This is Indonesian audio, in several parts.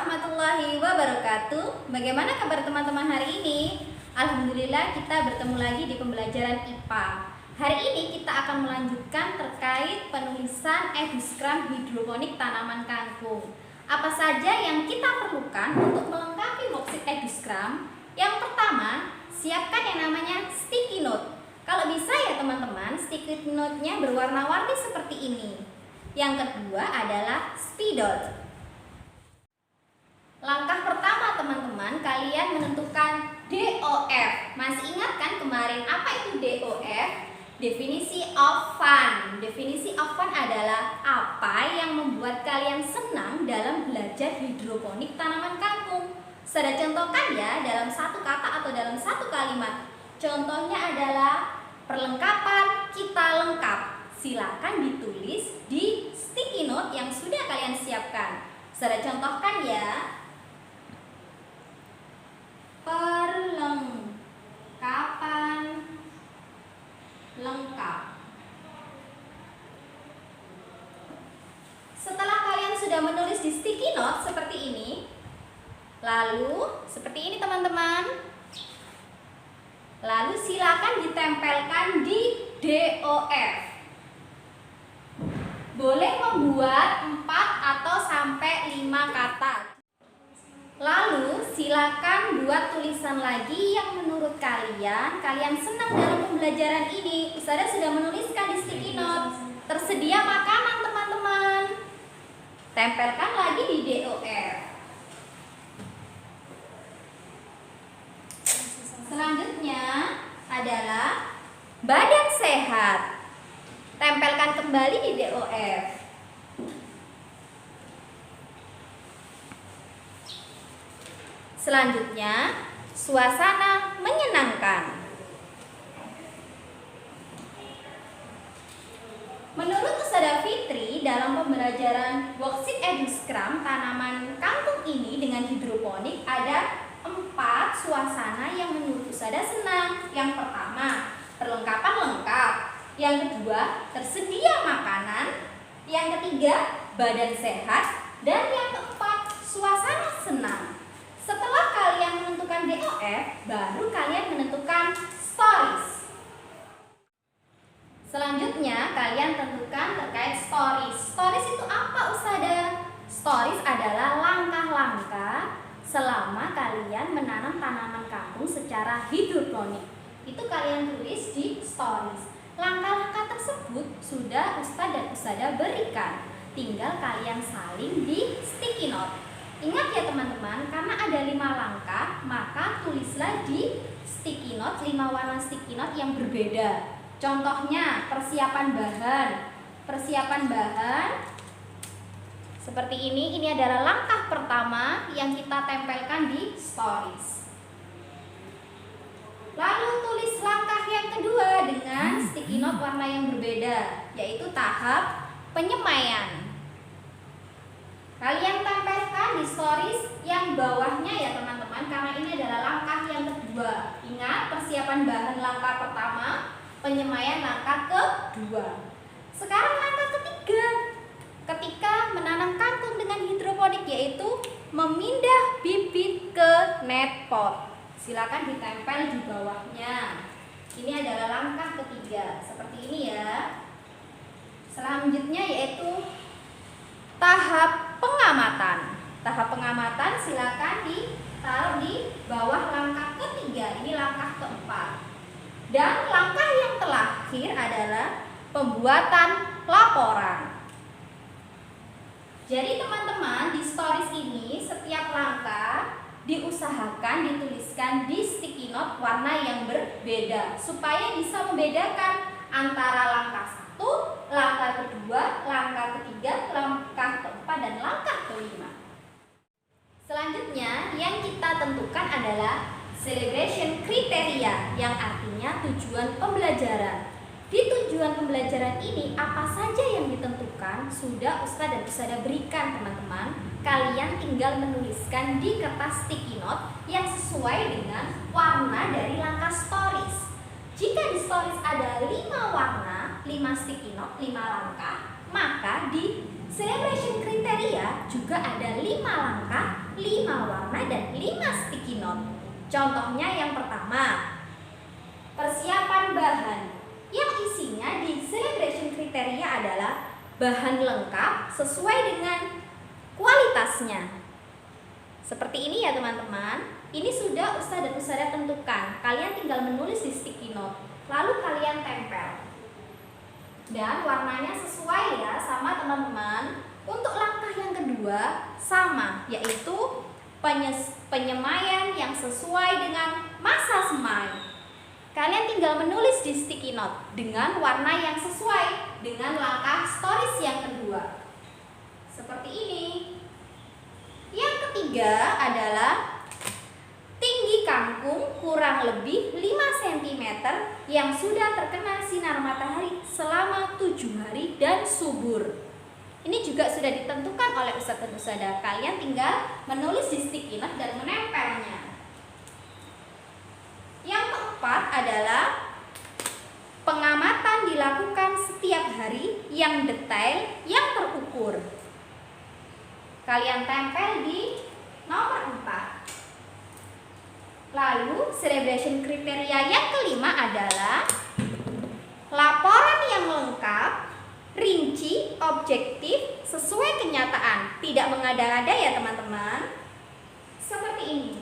warahmatullahi wabarakatuh. Bagaimana kabar teman-teman hari ini? Alhamdulillah kita bertemu lagi di pembelajaran IPA. Hari ini kita akan melanjutkan terkait penulisan eduscrum hidroponik tanaman kangkung. Apa saja yang kita perlukan untuk melengkapi worksheet eduscrum? Yang pertama, siapkan yang namanya sticky note. Kalau bisa ya teman-teman, sticky note-nya berwarna-warni seperti ini. Yang kedua adalah spidol. Langkah pertama teman-teman, kalian menentukan DOF. Masih ingat kan kemarin apa itu DOF? Definisi of fun. Definisi of fun adalah apa yang membuat kalian senang dalam belajar hidroponik tanaman kangkung. Saya contohkan ya dalam satu kata atau dalam satu kalimat. Contohnya adalah perlengkapan kita lengkap. Silakan ditulis di sticky note yang sudah kalian siapkan. Saya contohkan ya. Perlengkapan lengkap. Setelah kalian sudah menulis di sticky note seperti ini, lalu seperti ini teman-teman, lalu silakan ditempelkan di DOF. Boleh membuat 4 atau sampai 5 kata. Lalu silakan buat tulisan lagi yang menurut kalian senang dalam pembelajaran ini. Ustazah sudah menuliskan di sticky note. Tersedia makanan teman-teman. Tempelkan lagi di DOF. Selanjutnya adalah badan sehat. Tempelkan kembali di DOF. Selanjutnya, suasana menyenangkan. Menurut Ustazah Fitri, dalam pembelajaran worksheet eduscrum tanaman kangkung ini dengan hidroponik ada 4 suasana yang menurut Ustazah senang. Yang pertama, perlengkapan lengkap. Yang kedua, tersedia makanan. Yang ketiga, badan sehat. Dan yang keempat, suasana senang. Setelah kalian menentukan DOF, baru kalian menentukan stories. Selanjutnya, kalian tentukan terkait stories. Stories itu apa, Ustazah? Stories adalah langkah-langkah selama kalian menanam tanaman kangkung secara hidroponik. Itu kalian tulis di stories. Langkah-langkah tersebut sudah Ustadz dan Ustazah berikan. Tinggal kalian salin di sticky note. Ingat ya teman-teman, karena ada 5 langkah, maka tulislah di sticky note 5 warna sticky note yang berbeda. Contohnya persiapan bahan. Persiapan bahan seperti ini adalah langkah pertama yang kita tempelkan di stories. Lalu tulis langkah yang kedua dengan sticky note warna yang berbeda, yaitu tahap penyemaian. Kalian tempelkan di stories yang bawahnya ya teman-teman, karena ini adalah langkah yang kedua. Ingat, persiapan bahan langkah pertama, penyemaian langkah kedua. Sekarang langkah ketiga, ketika menanam kangkung dengan hidroponik, yaitu memindah bibit ke net pot. Silakan ditempel di bawahnya. Ini adalah langkah ketiga, seperti ini ya. Selanjutnya yaitu tahap pengamatan. Tahap pengamatan silakan ditaruh di bawah langkah ketiga. Ini langkah keempat. Dan langkah yang terakhir adalah pembuatan laporan. Jadi teman-teman, di stories ini setiap langkah diusahakan dituliskan di sticky note warna yang berbeda supaya bisa membedakan antara langkah 1, langkah kedua, langkah ketiga, langkah keempat, dan langkah kelima. Selanjutnya yang kita tentukan adalah celebration kriteria, yang artinya tujuan pembelajaran. Di tujuan pembelajaran ini apa saja yang ditentukan sudah Ustadz dan Ustazah berikan teman-teman. Kalian tinggal menuliskan di kertas sticky note yang sesuai dengan warna dari langkah stories. Jika di stories ada 5 warna, 5 sticky note, 5 langkah, maka di celebration kriteria juga ada 5 langkah, Contohnya yang pertama, persiapan bahan yang isinya di celebration kriteria adalah bahan lengkap sesuai dengan kualitasnya. Seperti ini ya teman-teman. Ini sudah ustaz dan ustazah tentukan. Kalian tinggal menulis di sticky note, lalu kalian tempel. Dan warnanya sesuai ya sama teman-teman. Untuk langkah yang kedua sama, yaitu penyemaian yang sesuai dengan masa semai. Kalian tinggal menulis di sticky note dengan warna yang sesuai dengan langkah stories yang kedua. Seperti ini. Yang ketiga adalah tinggi kangkung kurang lebih 5 cm yang sudah terkena sinar matahari selama 7 hari dan subur. Ini juga sudah ditentukan oleh ustadz dan ustadzah. Kalian tinggal menulis di sticky note dan menempelnya. Yang keempat adalah pengamatan dilakukan setiap hari yang detail, yang terukur. Kalian tempel di nomor 4. Lalu celebration kriteria yang kelima adalah laporan yang lengkap, rinci, objektif, sesuai kenyataan, tidak mengada-ngada ya teman-teman. Seperti ini.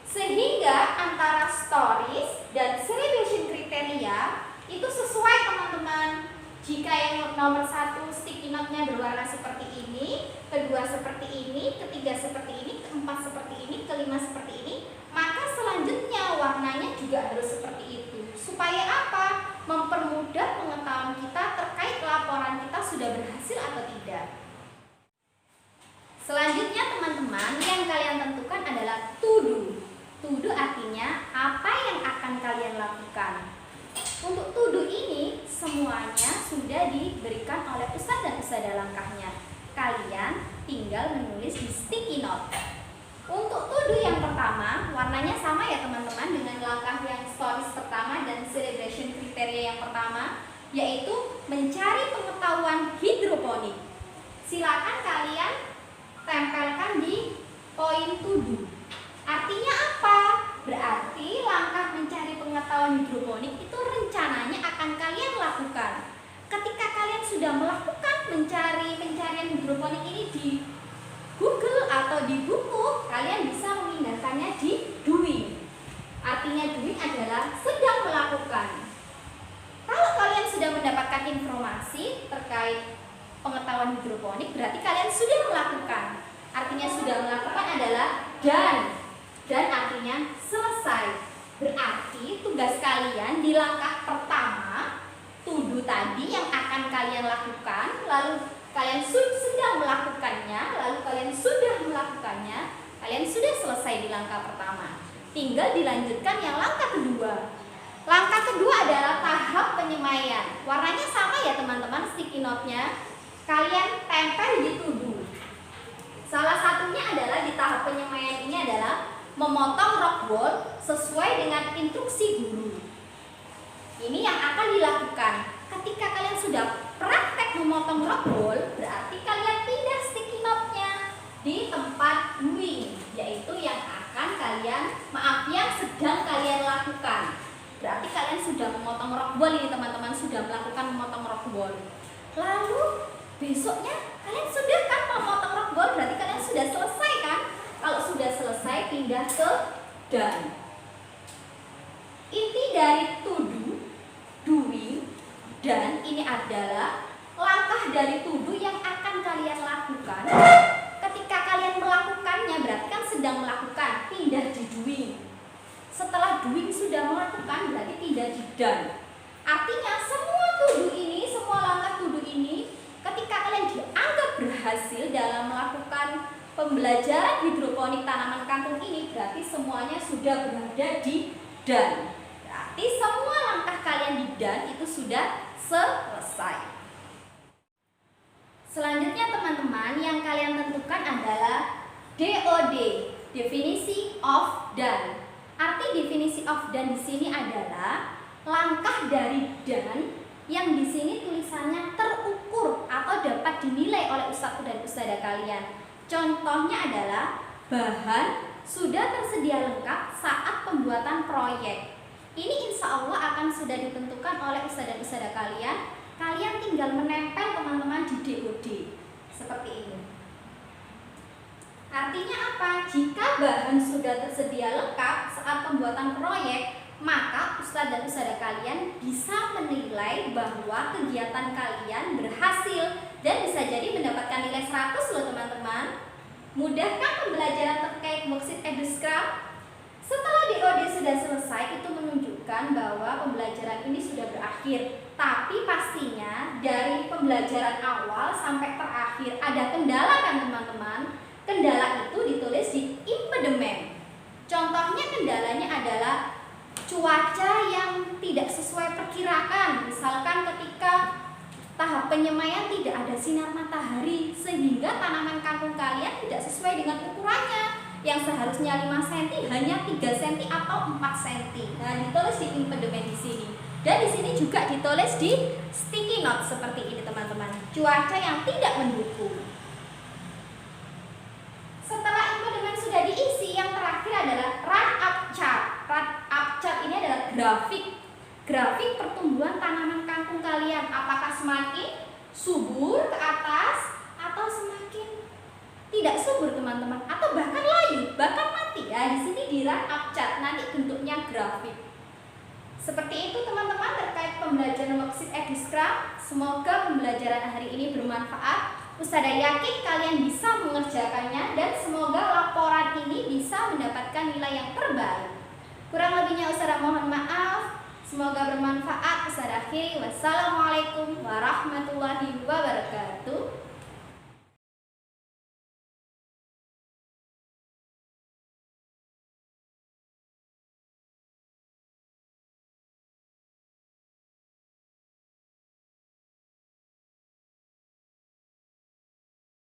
Sehingga antara stories dan celebration kriteria itu sesuai teman-teman. Jika yang nomor 1 sticky note-nya berwarna seperti ini, kedua seperti ini, ketiga seperti ini, keempat seperti ini, kelima seperti ini, maka selanjutnya warnanya juga harus seperti itu. Supaya apa? Mempermudah pengetahuan kita terkait laporan kita sudah berhasil atau tidak. Selanjutnya teman-teman, yang kalian tentukan adalah to do. To do artinya apa yang akan kalian lakukan. Untuk to do ini semuanya sudah diberikan oleh ustadz dan ustadzah langkahnya. Kalian tinggal menulis di sticky note. Untuk to do yang pertama, warnanya sama ya teman-teman dengan langkah yang stories pertama dan celebration kriteria yang pertama, yaitu mencari pengetahuan hidroponik. Silakan kalian tempelkan di poin to do. Artinya apa? Berarti langkah mencari pengetahuan hidroponik itu rencananya akan kalian lakukan. Ketika kalian sudah melakukan mencari pencarian hidroponik ini di Google atau di buku, kalian bisa memindahkannya di doing. Artinya doing adalah sedang melakukan. Kalau kalian sudah mendapatkan informasi terkait pengetahuan hidroponik, berarti kalian sudah melakukan. Artinya sudah melakukan adalah dan artinya selesai. Berarti tugas kalian di langkah pertama, to do tadi yang akan kalian lakukan, lalu kalian sedang melakukannya, lalu kalian sudah melakukannya, kalian sudah selesai di langkah pertama. Tinggal dilanjutkan yang langkah kedua. Langkah kedua adalah tahap penyemaian. Warnanya sama ya teman-teman, sticky note-nya. Kalian tempel di to do. Salah satunya adalah di tahap penyemaian ini adalah memotong rock wool sesuai dengan instruksi guru. Ini yang akan dilakukan. Ketika kalian sudah praktek memotong rock wool, berarti kalian pindah sticky note-nya di tempat doing, yaitu yang akan yang sedang kalian lakukan. Berarti kalian sudah memotong rock wool ini teman-teman, sudah melakukan memotong rock wool. Lalu besoknya kalian sudah kan memotong rock wool, berarti kalian sudah selesai kan? Kalau sudah selesai pindah ke done. Inti dari to do, doing, dan ini adalah langkah dari to do yang akan kalian lakukan. Ketika kalian melakukannya berarti kan sedang melakukan, pindah di doing. Setelah doing sudah melakukan berarti pindah di done. Artinya semua to do ini, semua langkah to do ini ketika kalian dianggap berhasil dalam melakukan pembelajaran hidroponik tanaman kangkung ini, berarti semuanya sudah berada di done. Berarti semua langkah kalian di done itu sudah selesai. Selanjutnya teman-teman, yang kalian tentukan adalah DOD, definisi of done. Arti definisi of done di sini adalah langkah dari done yang di sini tulisannya terukur atau dapat dinilai oleh ustadz dan ustadzah kalian. Contohnya adalah bahan sudah tersedia lengkap saat pembuatan proyek. Ini insya Allah akan sudah ditentukan oleh ustadzah-ustadzah kalian. Kalian tinggal menempel teman-teman di DOD seperti ini. Artinya apa? Jika bahan sudah tersedia lengkap saat pembuatan proyek, maka ustadz dan ustadzah kalian bisa menilai bahwa kegiatan kalian berhasil dan bisa jadi mendapatkan nilai 100 loh teman-teman. Mudahkah pembelajaran terkait worksheet EduScrum? Setelah DOD sudah selesai, itu menunjukkan bahwa pembelajaran ini sudah berakhir. Tapi pastinya dari pembelajaran awal sampai terakhir ada kendala kan teman-teman? Kendala itu ditulis di impediment. Contohnya kendalanya adalah cuaca yang tidak sesuai perkirakan. Misalkan ketika tahap penyemaian tidak ada sinar matahari sehingga tanaman kangkung kalian tidak sesuai dengan ukurannya, yang seharusnya 5 cm hanya 3 cm atau 4 cm. Nah, ditulis di impediment di sini. Dan di sini juga ditulis di sticky note seperti ini teman-teman. Cuaca yang tidak mendukung. Setelah impediment sudah diisi, yang terakhir adalah run up chart. Run up chart ini adalah grafik pertumbuhan tanaman kangkung kalian. Apakah semakin subur ke atas atau semakin tidak subur teman-teman, atau bahkan layu, bahkan mati. Ya, di sini di run up chart nanti bentuknya grafik. Seperti itu teman-teman terkait pembelajaran worksheet EduScrum. Semoga pembelajaran hari ini bermanfaat. Ustadzah yakin kalian bisa mengerjakannya dan semoga laporan ini bisa mendapatkan nilai yang terbaik. Kurang lebihnya ustadzah mohon maaf. Semoga bermanfaat. Ustadzah akhiri. Wassalamualaikum warahmatullahi wabarakatuh.